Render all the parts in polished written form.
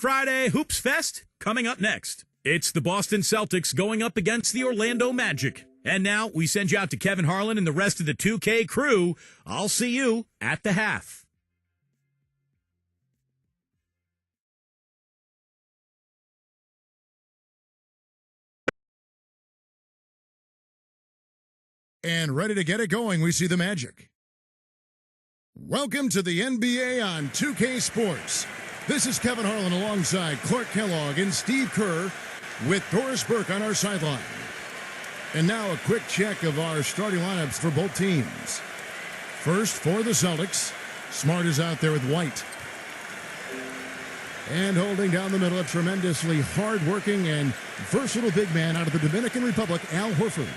Friday Hoops Fest coming up next. It's the Boston Celtics going up against the Orlando Magic. And now we send you out to Kevin Harlan and the rest of the 2K crew. I'll see you at the half. And ready to get it going, we see the Magic. Welcome to the NBA on 2K Sports. This is Kevin Harlan alongside Clark Kellogg and Steve Kerr with Doris Burke on our sideline. And now a quick check of our starting lineups for both teams. First for the Celtics, Smart is out there with White. And holding down the middle, a tremendously hard-working and versatile big man out of the Dominican Republic, Al Horford.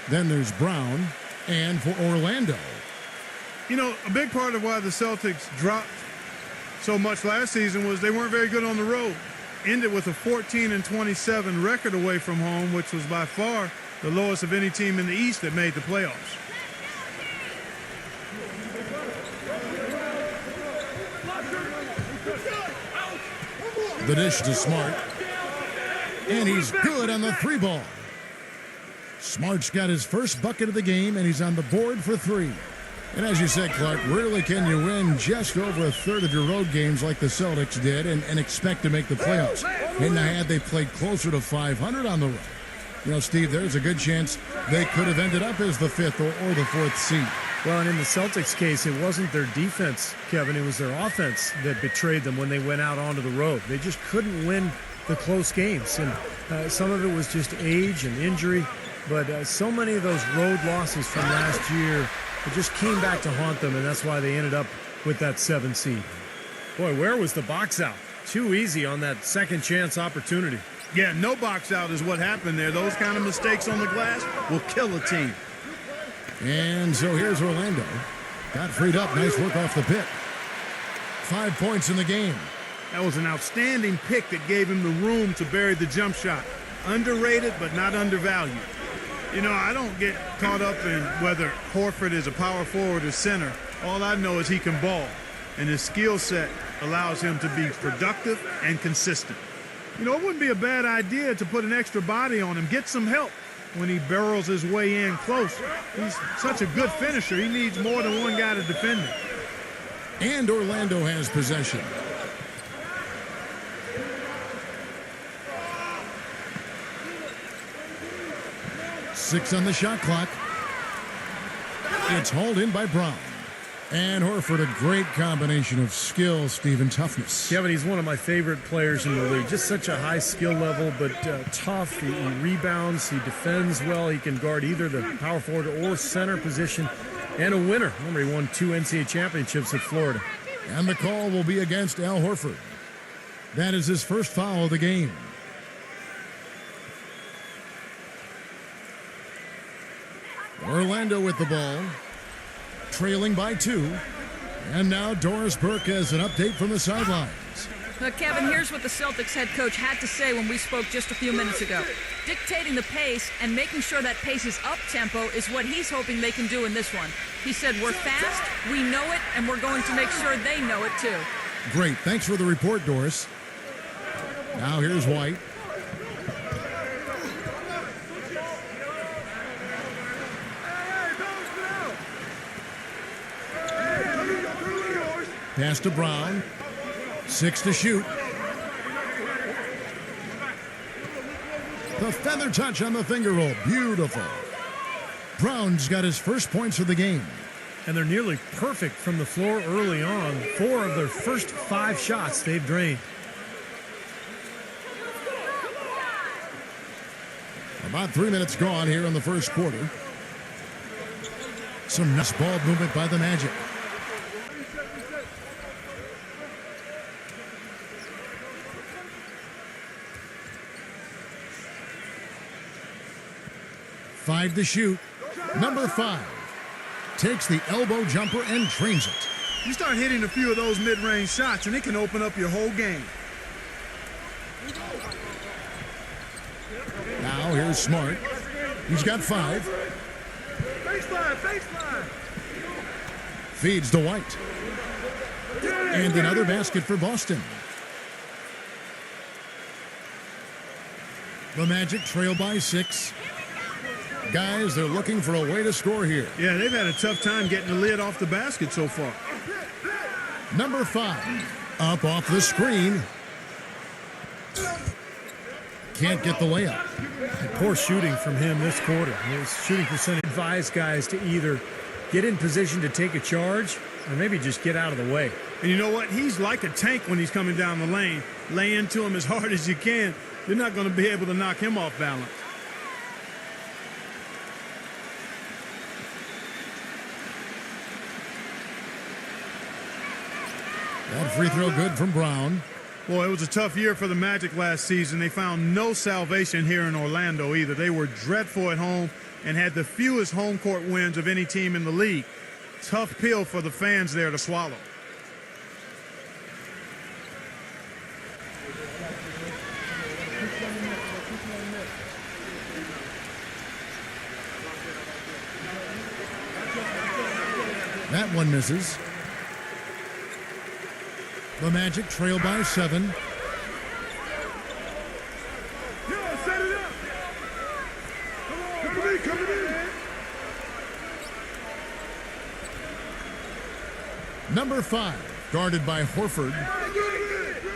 Then there's Brown, and for Orlando. You know, a big part of why the Celtics dropped so much last season was they weren't very good on the road. Ended with a 14-27 record away from home, which was by far the lowest of any team in the East that made the playoffs. The dish to Smart. And he's good on the three ball. Smart's got his first bucket of the game, and he's on the board for three. And as you said, Clark, rarely can you win just over a third of your road games like the Celtics did and expect to make the playoffs. And had they played closer to 500 on the road, you know, Steve, there's a good chance they could have ended up as the fifth or the fourth seed. Well, and in the Celtics case, it wasn't their defense, Kevin. It was their offense that betrayed them when they went out onto the road. They just couldn't win the close games. And some of it was just age and injury. But so many of those road losses from last year, it just came back to haunt them, and that's why they ended up with that 7 seed. Boy, where was the box out? Too easy on that second chance opportunity. Yeah, no box out is what happened there. Those kind of mistakes on the glass will kill a team. And so here's Orlando. Got freed up. Nice work off the pick. 5 points in the game. That was an outstanding pick that gave him the room to bury the jump shot. Underrated, but not undervalued. You know, I don't get caught up in whether Horford is a power forward or center. All I know is he can ball, and his skill set allows him to be productive and consistent. You know, it wouldn't be a bad idea to put an extra body on him, get some help when he barrels his way in close. He's such a good finisher. He needs more than one guy to defend him. And Orlando has possession. Six on the shot clock. It's hauled in by Brown. And Horford, a great combination of skill, Steve, and toughness. Kevin, he's one of my favorite players in the league. Just such a high skill level, but tough. He rebounds, he defends well. He can guard either the power forward or center position. And a winner. Remember, he won 2 NCAA championships at Florida. And the call will be against Al Horford. That is his first foul of the game. Orlando with the ball, trailing by 2. And now Doris Burke has an update from the sidelines. Kevin, here's what the Celtics head coach had to say when we spoke just a few minutes ago. Dictating the pace and making sure that pace is up-tempo is what he's hoping they can do in this one. He said, we're fast, we know it, and we're going to make sure they know it too. Great. Thanks for the report, Doris. Now here's White. Pass to Brown. 6 to shoot. The feather touch on the finger roll. Beautiful. Brown's got his first points of the game. And they're nearly perfect from the floor early on. 4 of their first 5 shots they've drained. About 3 minutes gone here in the first quarter. Some nice ball movement by the Magic. Five to shoot. Number 5 takes the elbow jumper and trains it. You start hitting a few of those mid-range shots, and it can open up your whole game. Now here's Smart. He's got 5. Baseline. Feeds to White. And another basket for Boston. The Magic trail by 6. Guys, they're looking for a way to score here. Yeah, they've had a tough time getting the lid off the basket so far. Number 5. Up off the screen. Can't get the layup. Poor shooting from him this quarter. His shooting percentage advised guys to either get in position to take a charge or maybe just get out of the way. And you know what? He's like a tank when he's coming down the lane. Lay into him as hard as you can. You're not going to be able to knock him off balance. That free throw good from Brown. Boy, it was a tough year for the Magic last season. They found no salvation here in Orlando either. They were dreadful at home and had the fewest home court wins of any team in the league. Tough pill for the fans there to swallow. That one misses. The Magic trail by 7. Set it up. Come to me, come to me. Number 5, guarded by Horford.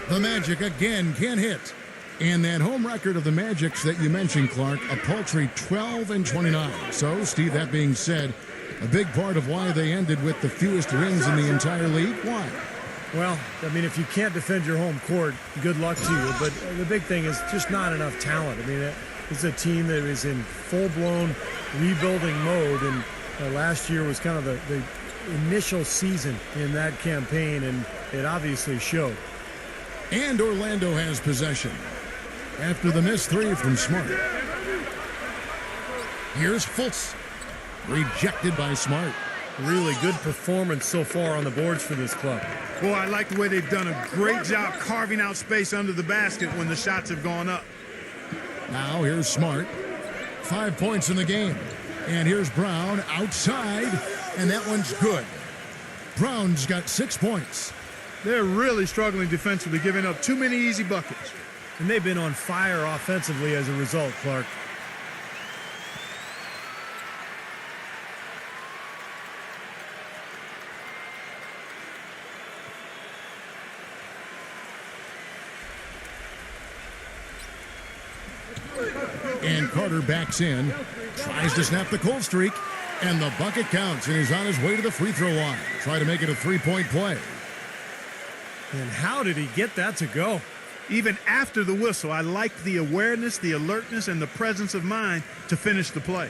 The Magic again can't hit. And that home record of the Magic's that you mentioned, Clark, a paltry 12-29. So, Steve, that being said, a big part of why they ended with the fewest wins in the entire league. Why? Well, I mean, if you can't defend your home court, good luck to you. But the big thing is just not enough talent. I mean, it's a team that is in full-blown rebuilding mode. And last year was kind of the initial season in that campaign, and it obviously showed. And Orlando has possession after the missed 3 from Smart. Here's Fultz. Rejected by Smart. Really good performance so far on the boards for this club. Boy, I like the way they've done a great job carving out space under the basket when the shots have gone up. Now here's Smart. 5 points in the game. And here's Brown outside, and that one's good. Brown's got 6 points. They're really struggling defensively, giving up too many easy buckets. And they've been on fire offensively as a result, Clark. And Carter backs in, tries to snap the cold streak, and the bucket counts, and he's on his way to the free throw line. Try to make it a 3-point play. And how did he get that to go? Even after the whistle, I liked the awareness, the alertness, and the presence of mind to finish the play.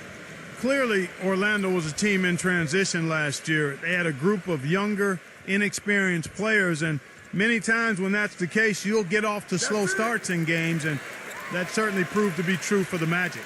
Clearly, Orlando was a team in transition last year. They had a group of younger, inexperienced players, and many times when that's the case, you'll get off to slow starts in games, and that certainly proved to be true for the Magic.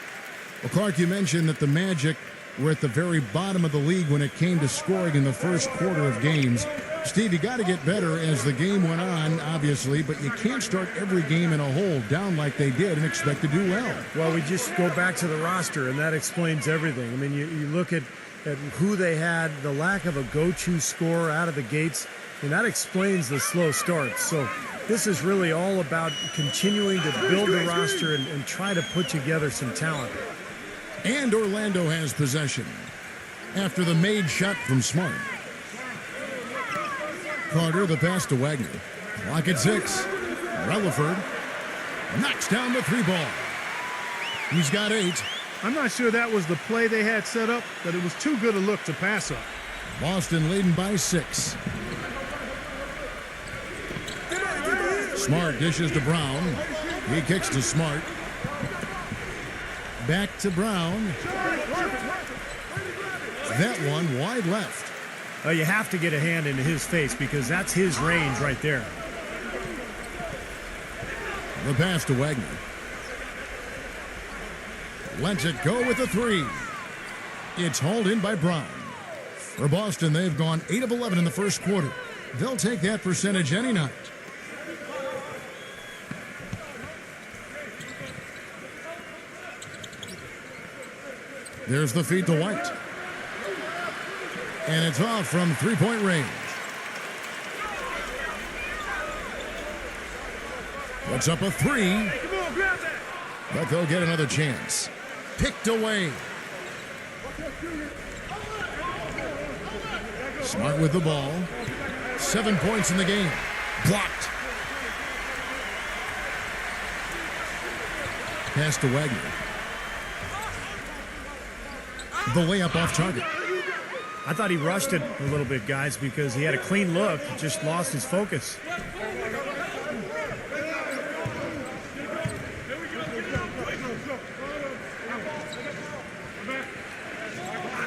Well, Clark, you mentioned that the Magic were at the very bottom of the league when it came to scoring in the first quarter of games. Steve, you got to get better as the game went on, obviously, but you can't start every game in a hole down like they did and expect to do well. Well, we just go back to the roster, and that explains everything. I mean, you look at who they had, the lack of a go-to scorer out of the gates, and that explains the slow starts. So this is really all about continuing to build the roster and try to put together some talent. And Orlando has possession after the made shot from Smart. Carter, the pass to Wagner. Clock at 6. Relaford knocks down the 3-ball. He's got 8. I'm not sure that was the play they had set up, but it was too good a look to pass up. Boston leading by 6. Smart dishes to Brown. He kicks to Smart. Back to Brown. That one wide left. You have to get a hand into his face because that's his range right there. The pass to Wagner. Lets it go with a 3. It's hauled in by Brown. For Boston, they've gone 8 of 11 in the first quarter. They'll take that percentage any night. There's the feed to White. And it's off from 3-point range. Puts up a 3. but they'll get another chance. Picked away. Smart with the ball. 7 points in the game. Blocked. Pass to Wagner. The layup off target. I thought he rushed it a little bit, guys, because he had a clean look, just lost his focus.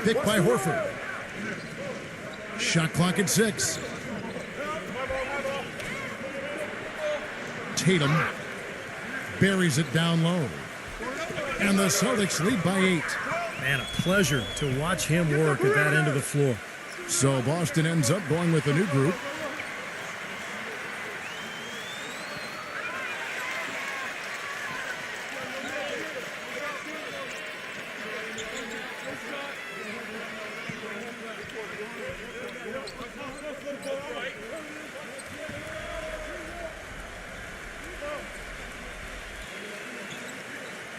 Picked by Horford. Shot clock at 6. Tatum buries it down low. And the Celtics lead by 8. Man, a pleasure to watch him work at that end of the floor. So Boston ends up going with a new group.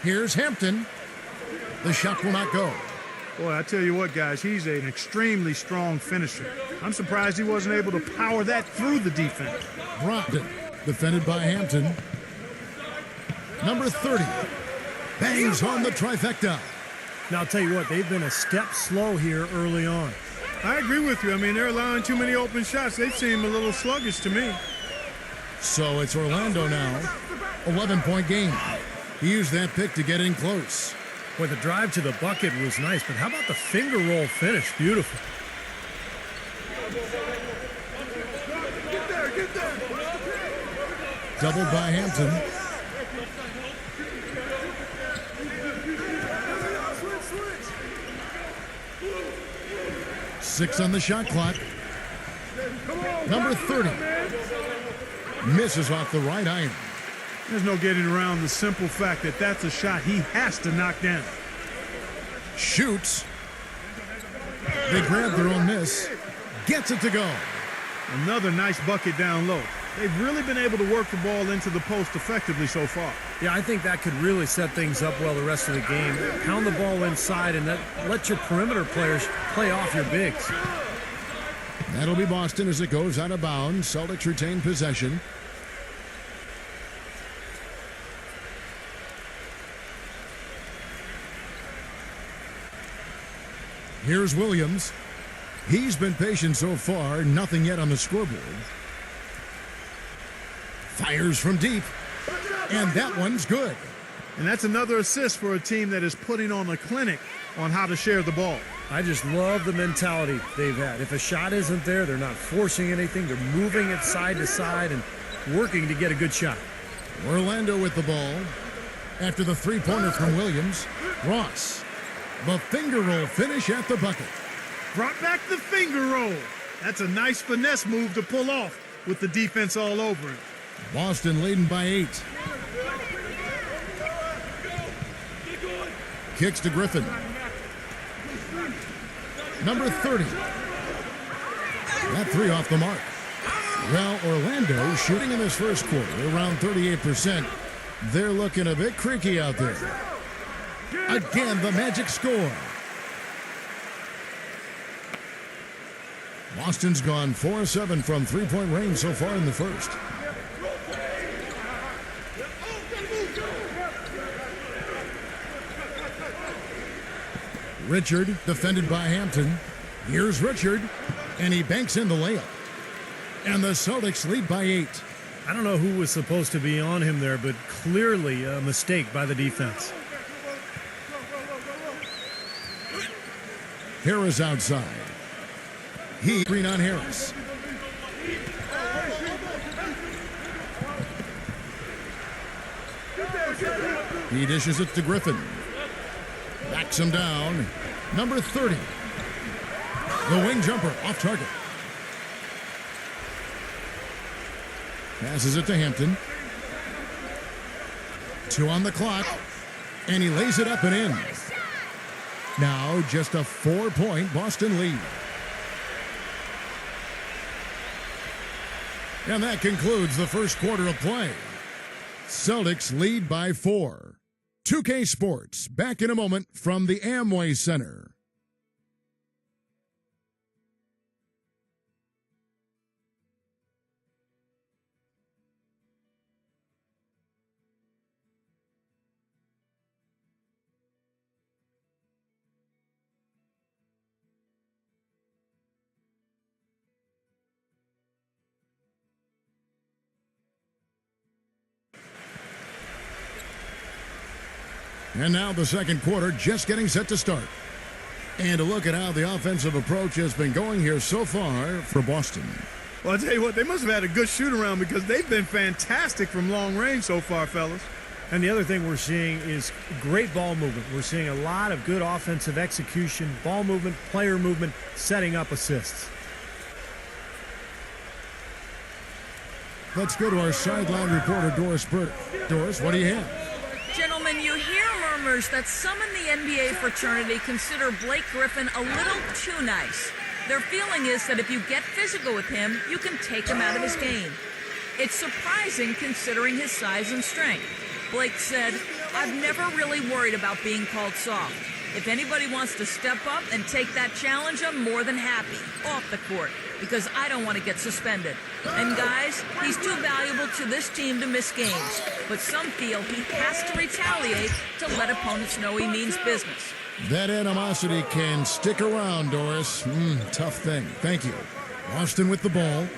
Here's Hampton. The shot will not go. Boy, I tell you what, guys, he's an extremely strong finisher. I'm surprised he wasn't able to power that through the defense. Brogdon, defended by Hampton. Number 30, bangs home the trifecta. Now, I'll tell you what, they've been a step slow here early on. I agree with you. I mean, they're allowing too many open shots. They seem a little sluggish to me. So it's Orlando now. 11-point game. He used that pick to get in close. Boy, the drive to the bucket was nice, but how about the finger roll finish? Beautiful. Doubled by Hampton. Six on the shot clock. Number 30 misses off the right iron. There's no getting around the simple fact that that's a shot he has to knock down. Shoots. They grab their own miss. Gets it to go. Another nice bucket down low. They've really been able to work the ball into the post effectively so far. Yeah, I think that could really set things up well the rest of the game. Pound the ball inside and let your perimeter players play off your bigs. That'll be Boston as it goes out of bounds. Celtics retain possession. Here's Williams. He's been patient so far. Nothing yet on the scoreboard. Fires from deep. And that one's good. And that's another assist for a team that is putting on a clinic on how to share the ball. I just love the mentality they've had. If a shot isn't there, they're not forcing anything. They're moving it side to side and working to get a good shot. Orlando with the ball. After the three-pointer from Williams, Ross. The finger roll finish at the bucket. Brought back the finger roll. That's a nice finesse move to pull off with the defense all over it. Boston leading by 8. Kicks to Griffin. Number 30. That three off the mark. Well, Orlando shooting in this first quarter around 38%. They're looking a bit creaky out there. Again, the Magic score. Boston's gone 4-7 from three-point range so far in the first. Richard, defended by Hampton. Here's Richard, and he banks in the layup. And the Celtics lead by 8. I don't know who was supposed to be on him there, but clearly a mistake by the defense. Harris outside. Green on Harris. He dishes it to Griffin. Backs him down. Number 30. The wing jumper off target. Passes it to Hampton. 2 on the clock. And he lays it up and in. Now just a 4-point Boston lead. And that concludes the first quarter of play. Celtics lead by 4. 2K Sports, back in a moment from the Amway Center. And now the second quarter just getting set to start. And a look at how the offensive approach has been going here so far for Boston. Well, I'll tell you what, they must have had a good shoot-around because they've been fantastic from long range so far, fellas. And the other thing we're seeing is great ball movement. We're seeing a lot of good offensive execution, ball movement, player movement, setting up assists. Let's go to our sideline reporter, Doris Burke. Doris, what do you have? Gentlemen, you hear murmurs that some in the NBA fraternity consider Blake Griffin a little too nice. Their feeling is that if you get physical with him, you can take him out of his game. It's surprising considering his size and strength. Blake said, "I've never really worried about being called soft. If anybody wants to step up and take that challenge, I'm more than happy, off the court, because I don't want to get suspended. And guys, he's too valuable to this team to miss games. But some feel he has to retaliate to let opponents know he means business." That animosity can stick around, Doris. Tough thing. Thank you. Boston with the ball.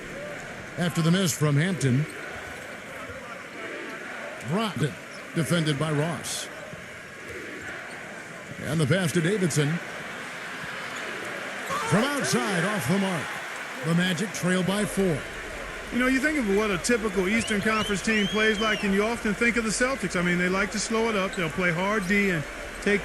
After the miss from Hampton. Brogdon, defended by Ross. And the pass to Davidson. From outside, off the mark. The Magic trail by 4. You know, you think of what a typical Eastern Conference team plays like, and you often think of the Celtics. I mean, they like to slow it up. They'll play hard D, and